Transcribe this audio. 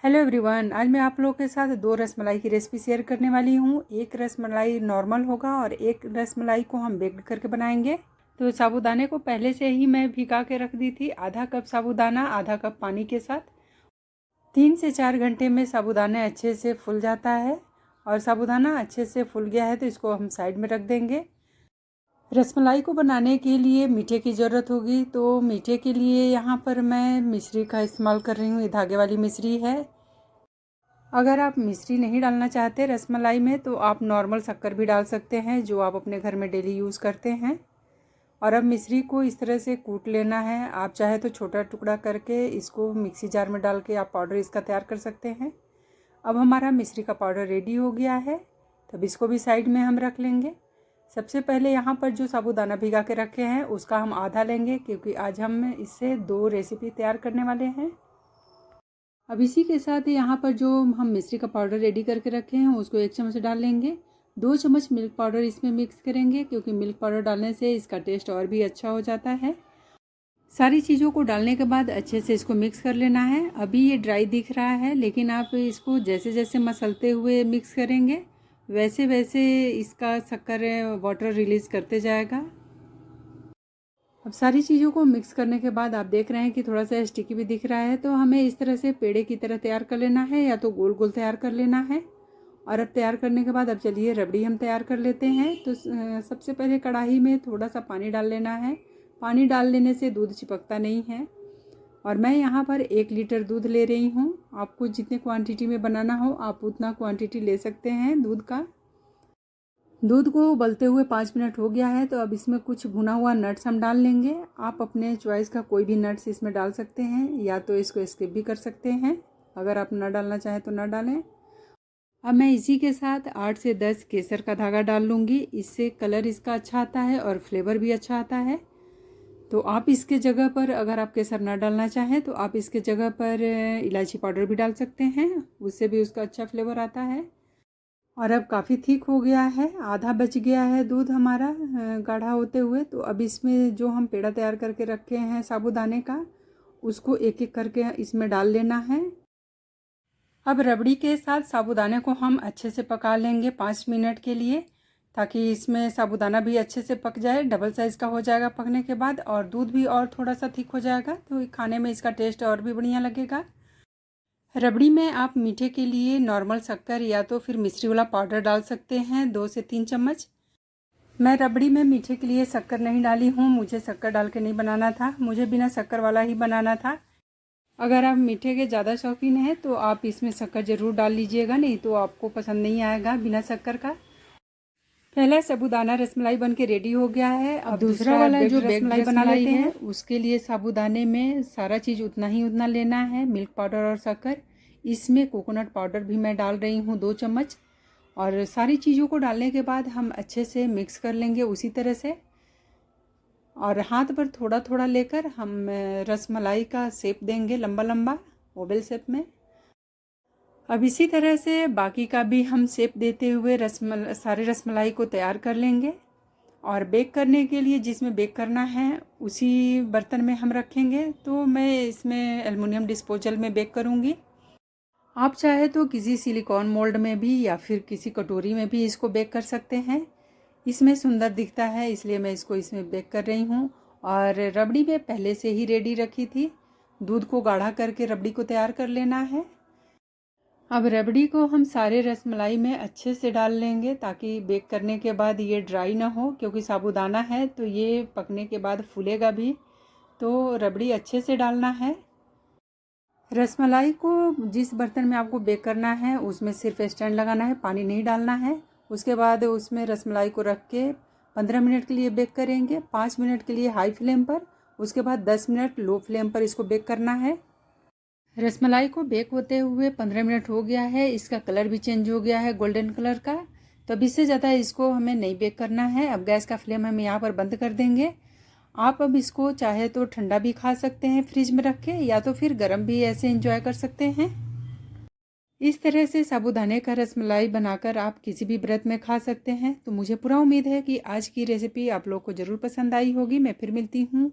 Hello everyone, आज मैं आप लोगों के साथ दो रसमलाई की रेसिपी शेयर करने वाली हूँ। एक रसमलाई नॉर्मल होगा और एक रसमलाई को हम बेक्ड करके बनाएंगे। तो साबूदाने को पहले से ही मैं भिगा के रख दी थी, आधा कप साबूदाना आधा कप पानी के साथ। 3 से 4 घंटे में साबूदाना अच्छे से फूल जाता है और साबूदाना अच्छे से फूल गया है तो इसको हम साइड में रख देंगे। रसमलाई को बनाने के लिए मीठे की ज़रूरत होगी, तो मीठे के लिए यहाँ पर मैं मिश्री का इस्तेमाल कर रही हूँ। ये धागे वाली मिश्री है। अगर आप मिश्री नहीं डालना चाहते रसमलाई में तो आप नॉर्मल शक्कर भी डाल सकते हैं, जो आप अपने घर में डेली यूज़ करते हैं। और अब मिश्री को इस तरह से कूट लेना है। आप चाहे तो छोटा टुकड़ा करके इसको मिक्सी जार में डाल के आप पाउडर इसका तैयार कर सकते हैं। अब हमारा मिश्री का पाउडर रेडी हो गया है, तब इसको भी साइड में हम रख लेंगे। सबसे पहले यहाँ पर जो साबूदाना भिगा के रखे हैं उसका हम आधा लेंगे, क्योंकि आज हम इससे 2 रेसिपी तैयार करने वाले हैं। अब इसी के साथ यहाँ पर जो हम मिश्री का पाउडर रेडी करके रखे हैं उसको 1 चम्मच डाल लेंगे। 2 चम्मच मिल्क पाउडर इसमें मिक्स करेंगे, क्योंकि मिल्क पाउडर डालने से इसका टेस्ट और भी अच्छा हो जाता है। सारी चीज़ों को डालने के बाद अच्छे से इसको मिक्स कर लेना है। अभी ये ड्राई दिख रहा है, लेकिन आप इसको जैसे जैसे मसलते हुए मिक्स करेंगे वैसे वैसे इसका शक्कर वाटर रिलीज़ करते जाएगा। अब सारी चीज़ों को मिक्स करने के बाद आप देख रहे हैं कि थोड़ा सा स्टिकी भी दिख रहा है, तो हमें इस तरह से पेड़े की तरह तैयार कर लेना है, या तो गोल गोल तैयार कर लेना है। और अब तैयार करने के बाद अब चलिए रबड़ी हम तैयार कर लेते हैं। तो सबसे पहले कढ़ाई में थोड़ा सा पानी डाल लेना है। पानी डाल लेने से दूध चिपकता नहीं है। और मैं यहाँ पर 1 लीटर दूध ले रही हूँ। आपको जितने क्वान्टिटी में बनाना हो आप उतना क्वान्टिटी ले सकते हैं दूध का। दूध को उबलते हुए 5 मिनट हो गया है, तो अब इसमें कुछ भुना हुआ नट्स हम डाल लेंगे। आप अपने चॉइस का कोई भी नट्स इसमें डाल सकते हैं, या तो इसको स्किप भी कर सकते हैं। अगर आप ना डालना चाहें तो ना डालें। अब मैं इसी के साथ 8 से 10 केसर का धागा डाल लूँगी। इससे कलर इसका अच्छा आता है और फ्लेवर भी अच्छा आता है। तो आप इसके जगह पर, अगर आप केसर ना डालना चाहें तो आप इसके जगह पर इलायची पाउडर भी डाल सकते हैं, उससे भी उसका अच्छा फ्लेवर आता है। और अब काफ़ी थिक हो गया है, आधा बच गया है दूध हमारा गाढ़ा होते हुए। तो अब इसमें जो हम पेड़ा तैयार करके रखे हैं साबूदाने का, उसको एक एक करके इसमें डाल लेना है। अब रबड़ी के साथ साबूदाने को हम अच्छे से पका लेंगे 5 मिनट के लिए, ताकि इसमें साबूदाना भी अच्छे से पक जाए। डबल साइज़ का हो जाएगा पकने के बाद, और दूध भी और थोड़ा सा थिक हो जाएगा, तो खाने में इसका टेस्ट और भी बढ़िया लगेगा। रबड़ी में आप मीठे के लिए नॉर्मल शक्कर या तो फिर मिश्री वाला पाउडर डाल सकते हैं 2 से 3 चम्मच। मैं रबड़ी में मीठे के लिए शक्कर नहीं डाली हूँ, मुझे शक्कर डाल के नहीं बनाना था, मुझे बिना शक्कर वाला ही बनाना था। अगर आप मीठे के ज़्यादा शौकीन हैं तो आप इसमें शक्कर ज़रूर डाल लीजिएगा, नहीं तो आपको पसंद नहीं आएगा बिना शक्कर का। पहला साबूदाना रसमलाई बन के रेडी हो गया है। अब दूसरा वाला जो रसमलाई बना लेते हैं, उसके लिए साबूदाने में सारा चीज़ उतना लेना है, मिल्क पाउडर और शक्कर। इसमें कोकोनट पाउडर भी मैं डाल रही हूँ 2 चम्मच। और सारी चीज़ों को डालने के बाद हम अच्छे से मिक्स कर लेंगे उसी तरह से। और हाथ पर थोड़ा थोड़ा लेकर हम रसमलाई का शेप देंगे, लंबा लंबा ओवल शेप में। अब इसी तरह से बाकी का भी हम शेप देते हुए सारे रसमलाई को तैयार कर लेंगे। और बेक करने के लिए जिसमें बेक करना है उसी बर्तन में हम रखेंगे। तो मैं इसमें एल्युमिनियम डिस्पोजल में बेक करूँगी। आप चाहे तो किसी सिलिकॉन मोल्ड में भी या फिर किसी कटोरी में भी इसको बेक कर सकते हैं। इसमें सुंदर दिखता है, इसलिए मैं इसको इसमें बेक कर रही हूँ। और रबड़ी में पहले से ही रेडी रखी थी, दूध को गाढ़ा करके रबड़ी को तैयार कर लेना है। अब रबड़ी को हम सारे रसमलाई में अच्छे से डाल लेंगे, ताकि बेक करने के बाद ये ड्राई ना हो, क्योंकि साबूदाना है तो ये पकने के बाद फूलेगा भी। तो रबड़ी अच्छे से डालना है। रसमलाई को जिस बर्तन में आपको बेक करना है उसमें सिर्फ स्टैंड लगाना है, पानी नहीं डालना है। उसके बाद उसमें रसमलाई को रख के 15 मिनट के लिए बेक करेंगे। 5 मिनट के लिए हाई फ्लेम पर, उसके बाद 10 मिनट लो फ्लेम पर इसको बेक करना है। रसमलाई को बेक होते हुए 15 मिनट हो गया है, इसका कलर भी चेंज हो गया है गोल्डन कलर का। तो अब इससे ज़्यादा इसको हमें नहीं बेक करना है। अब गैस का फ्लेम हम यहाँ पर बंद कर देंगे। आप अब इसको चाहे तो ठंडा भी खा सकते हैं फ्रिज में रख के, या तो फिर गर्म भी ऐसे एंजॉय कर सकते हैं। इस तरह से साबूदाने का रसमलाई बनाकर आप किसी भी व्रत में खा सकते हैं। तो मुझे पूरा उम्मीद है कि आज की रेसिपी आप लोग को ज़रूर पसंद आई होगी। मैं फिर मिलती हूँ।